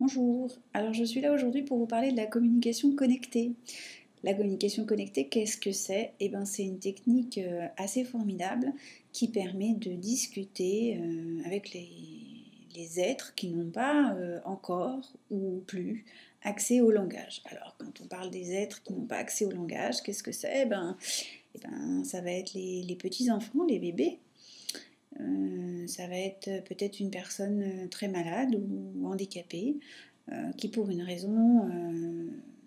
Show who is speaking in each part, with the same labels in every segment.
Speaker 1: Bonjour, alors je suis là aujourd'hui pour vous parler de la communication connectée. La communication connectée, qu'est-ce que c'est? Eh bien, c'est une technique assez formidable qui permet de discuter avec les êtres qui n'ont pas encore ou plus accès au langage. Alors, quand on parle des êtres qui n'ont pas accès au langage, qu'est-ce que c'est? Eh ben, ça va être les petits-enfants, les bébés. Ça va être peut-être une personne très malade ou handicapée qui pour une raison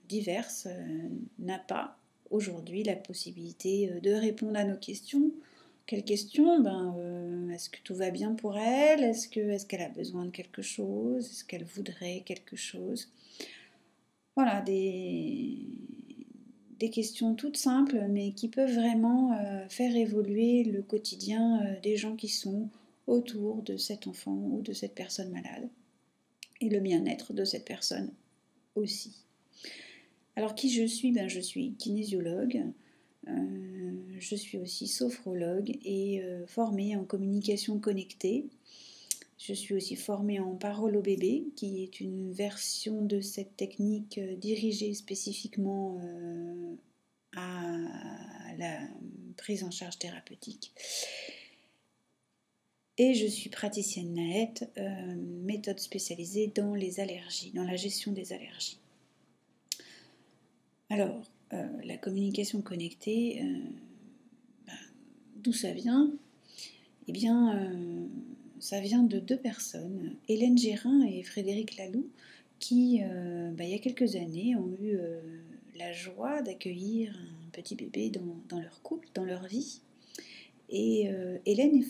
Speaker 1: diverse n'a pas aujourd'hui la possibilité de répondre à nos questions. Quelles questions? Est-ce que tout va bien pour elle? Est-ce qu'elle a besoin de quelque chose? Est-ce qu'elle voudrait quelque chose? Voilà, des questions toutes simples, mais qui peuvent vraiment faire évoluer le quotidien des gens qui sont autour de cet enfant ou de cette personne malade, et le bien-être de cette personne aussi. Alors qui je suis? Je suis kinésiologue, je suis aussi sophrologue et formée en communication connectée. Je suis aussi formée en parole au bébé, qui est une version de cette technique dirigée spécifiquement à la prise en charge thérapeutique. Et je suis praticienne NAET, méthode spécialisée dans les allergies, dans la gestion des allergies. Alors, la communication connectée, d'où ça vient? Eh bien, ça vient de deux personnes, Hélène Gérin et Frédéric Laloux, qui, il y a quelques années, ont eu la joie d'accueillir un petit bébé dans leur couple, dans leur vie. Et Hélène est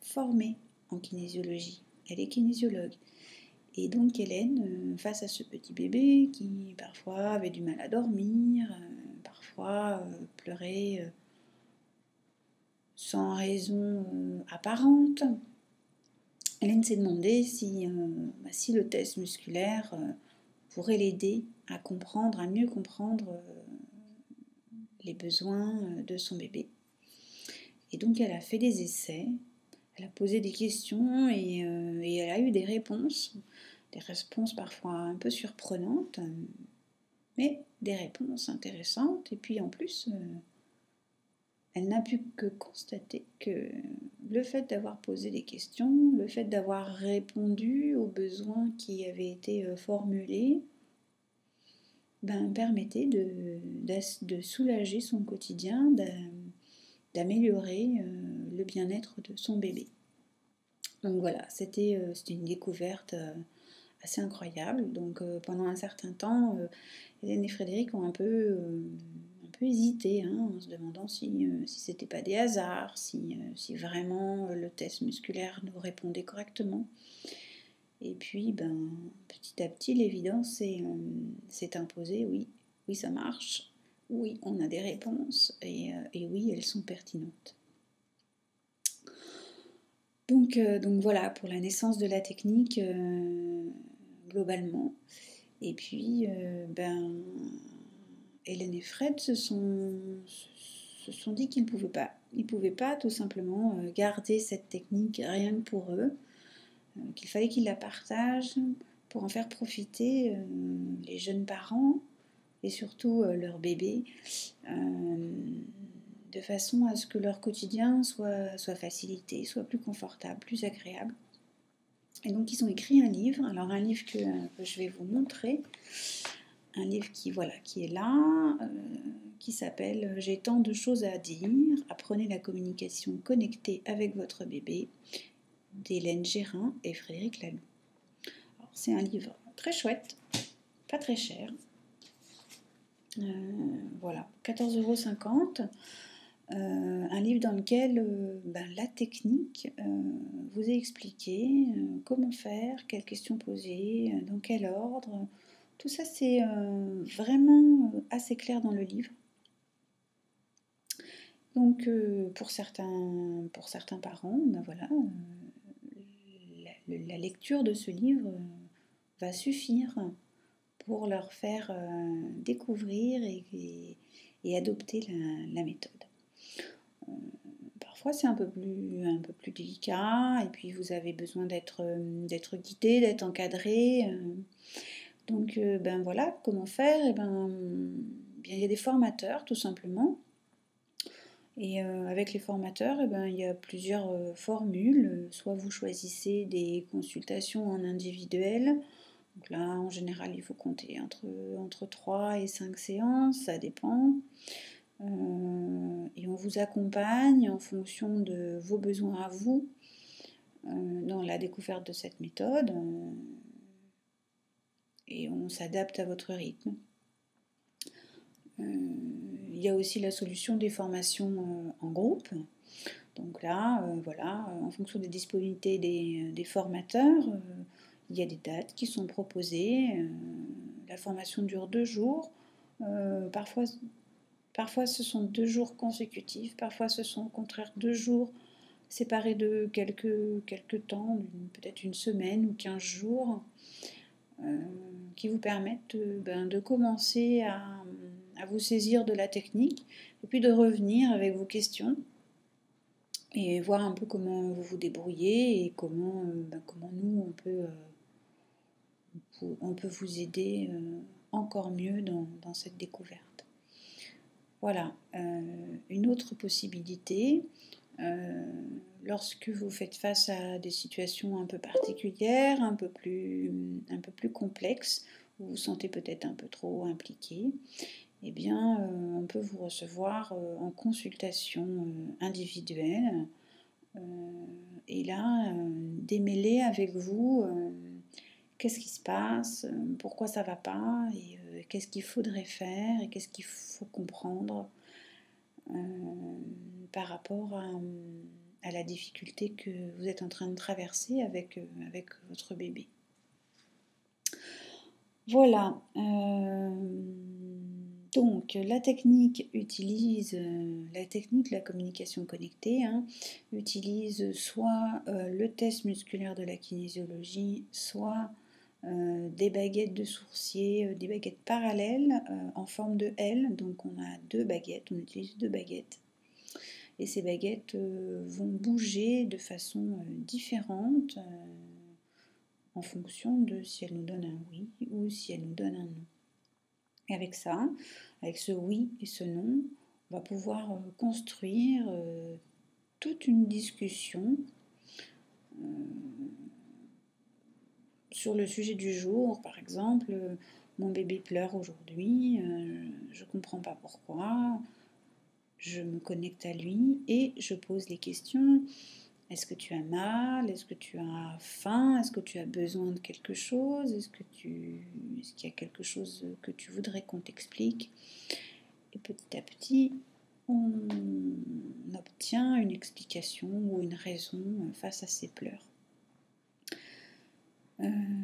Speaker 1: formée en kinésiologie, elle est kinésiologue. Et donc Hélène, face à ce petit bébé qui parfois avait du mal à dormir, parfois pleurait sans raison apparente, Hélène s'est demandé si le test musculaire pourrait l'aider à comprendre, à mieux comprendre les besoins de son bébé. Et donc elle a fait des essais, elle a posé des questions et elle a eu des réponses parfois un peu surprenantes, mais des réponses intéressantes. Et puis en plus, elle n'a pu que constater que le fait d'avoir posé des questions, le fait d'avoir répondu aux besoins qui avaient été formulés, permettait de soulager son quotidien, d'améliorer le bien-être de son bébé. Donc voilà, c'était une découverte assez incroyable. Donc pendant un certain temps, Hélène et Frédéric ont un peu hésité, en se demandant si c'était pas des hasards, si vraiment le test musculaire nous répondait correctement. Et puis, petit à petit, l'évidence s'est imposée. Oui, oui, ça marche. Oui, on a des réponses. Et oui, elles sont pertinentes. Donc voilà pour la naissance de la technique globalement. Et puis, Hélène et Fred se sont dit qu'ils ne pouvaient pas. Ils ne pouvaient pas tout simplement garder cette technique rien que pour eux, qu'il fallait qu'ils la partagent pour en faire profiter les jeunes parents et surtout leurs bébés, de façon à ce que leur quotidien soit facilité, soit plus confortable, plus agréable. Et donc ils ont écrit un livre, alors un livre que je vais vous montrer, un livre qui est là, qui s'appelle J'ai tant de choses à dire, apprenez la communication connectée avec votre bébé, d'Hélène Gérin et Frédéric Laloux. Alors, c'est un livre très chouette, pas très cher, voilà, 14,50 €. Un livre dans lequel la technique vous est expliquée, comment faire, quelles questions poser, dans quel ordre. Tout ça c'est vraiment assez clair dans le livre. Donc pour certains parents, la lecture de ce livre va suffire pour leur faire découvrir et adopter la méthode. parfois c'est un peu plus délicat, et puis vous avez besoin d'être guidé, d'être encadré. Donc ben voilà, comment faire? Et ben, bien, il y a des formateurs tout simplement. Et avec les formateurs, eh ben, il y a plusieurs formules. Soit vous choisissez des consultations en individuel. Donc là, en général, il faut compter entre 3 et 5 séances, ça dépend. Et on vous accompagne en fonction de vos besoins à vous dans la découverte de cette méthode. Et on s'adapte à votre rythme. Il y a aussi la solution des formations en groupe. Donc là, voilà, en fonction des disponibilités des formateurs, il y a des dates qui sont proposées. La formation dure 2 jours. Parfois ce sont 2 jours consécutifs, parfois ce sont au contraire 2 jours séparés de quelques temps, peut-être une semaine ou 15 jours, qui vous permettent de commencer à vous saisir de la technique et puis de revenir avec vos questions et voir un peu comment vous vous débrouillez et comment nous on peut vous aider encore mieux dans cette découverte. Voilà, une autre possibilité, lorsque vous faites face à des situations un peu particulières, un peu plus complexes, où vous vous sentez peut-être un peu trop impliqué, eh bien, on peut vous recevoir en consultation individuelle, et là, démêler avec vous qu'est-ce qui se passe, pourquoi ça ne va pas, et qu'est-ce qu'il faudrait faire, et qu'est-ce qu'il faut comprendre par rapport à la difficulté que vous êtes en train de traverser avec votre bébé. Voilà. Donc la technique de la communication connectée utilise soit le test musculaire de la kinésiologie, soit des baguettes de sourcier, des baguettes parallèles en forme de L. Donc on a 2 baguettes, on utilise 2 baguettes. Et ces baguettes vont bouger de façon différente en fonction de si elles nous donnent un oui ou si elles nous donnent un non. Et avec ça, avec ce oui et ce non, on va pouvoir construire toute une discussion sur le sujet du jour. Par exemple, mon bébé pleure aujourd'hui, je ne comprends pas pourquoi, je me connecte à lui et je pose les questions. Est-ce que tu as mal? Est-ce que tu as faim? Est-ce que tu as besoin de quelque chose? Est-ce qu'il y a quelque chose que tu voudrais qu'on t'explique? Et petit à petit, on obtient une explication ou une raison face à ces pleurs.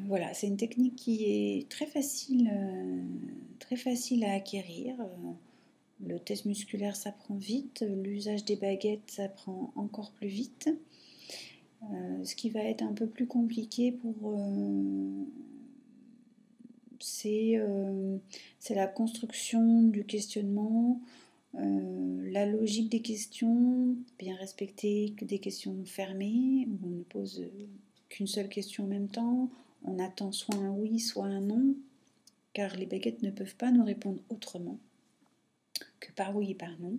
Speaker 1: Voilà, c'est une technique qui est très facile à acquérir. Le test musculaire s'apprend vite, l'usage des baguettes s'apprend encore plus vite. Ce qui va être un peu plus compliqué c'est la construction du questionnement, la logique des questions, bien respecter des questions fermées, où on ne pose qu'une seule question en même temps, on attend soit un oui, soit un non, car les baguettes ne peuvent pas nous répondre autrement que par oui et par non.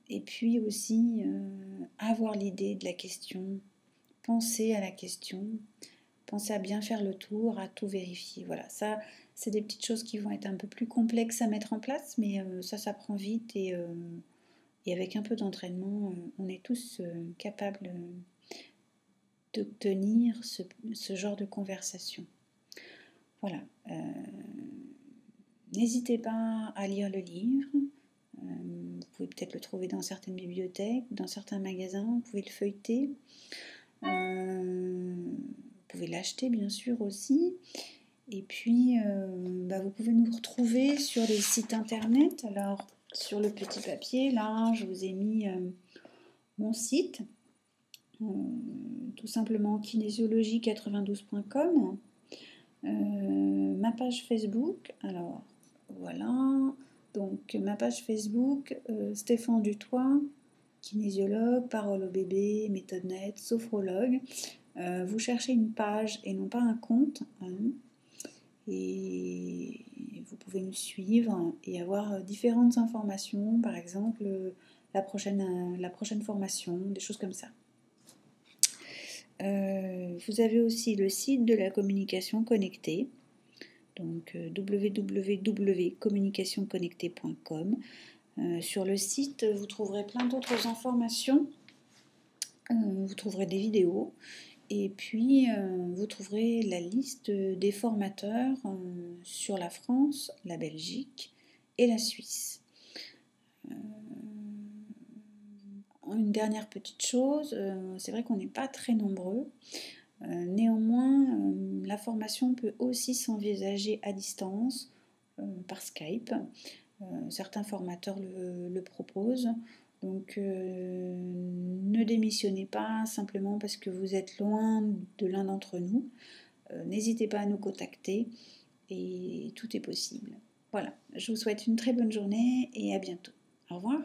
Speaker 1: Et puis aussi avoir l'idée de la question, penser à la question, penser à bien faire le tour, à tout vérifier. Voilà, ça c'est des petites choses qui vont être un peu plus complexes à mettre en place, mais ça s'apprend vite et avec un peu d'entraînement, on est tous capables d'obtenir ce genre de conversation. Voilà. N'hésitez pas à lire le livre. Vous pouvez peut-être le trouver dans certaines bibliothèques, dans certains magasins, vous pouvez le feuilleter. Vous pouvez l'acheter bien sûr aussi. Et puis, vous pouvez nous retrouver sur les sites internet. Alors, sur le petit papier, là, je vous ai mis mon site, tout simplement kinésiologie92.com, ma page Facebook. Alors, voilà. Donc, ma page Facebook, Stéphane Dutoit, kinésiologue, parole au bébé, méthode NET, sophrologue. Vous cherchez une page et non pas un compte. Et vous pouvez me suivre et avoir différentes informations, par exemple la prochaine formation, des choses comme ça. Vous avez aussi le site de la communication connectée, donc www.communicationconnectée.com. Sur le site, vous trouverez plein d'autres informations, vous trouverez des vidéos, et puis vous trouverez la liste des formateurs sur la France, la Belgique et la Suisse. Une dernière petite chose, c'est vrai qu'on n'est pas très nombreux. Néanmoins, la formation peut aussi s'envisager à distance, par Skype. Certains formateurs le proposent. Donc ne démissionnez pas simplement parce que vous êtes loin de l'un d'entre nous. N'hésitez pas à nous contacter et tout est possible. Voilà, je vous souhaite une très bonne journée et à bientôt. Au revoir.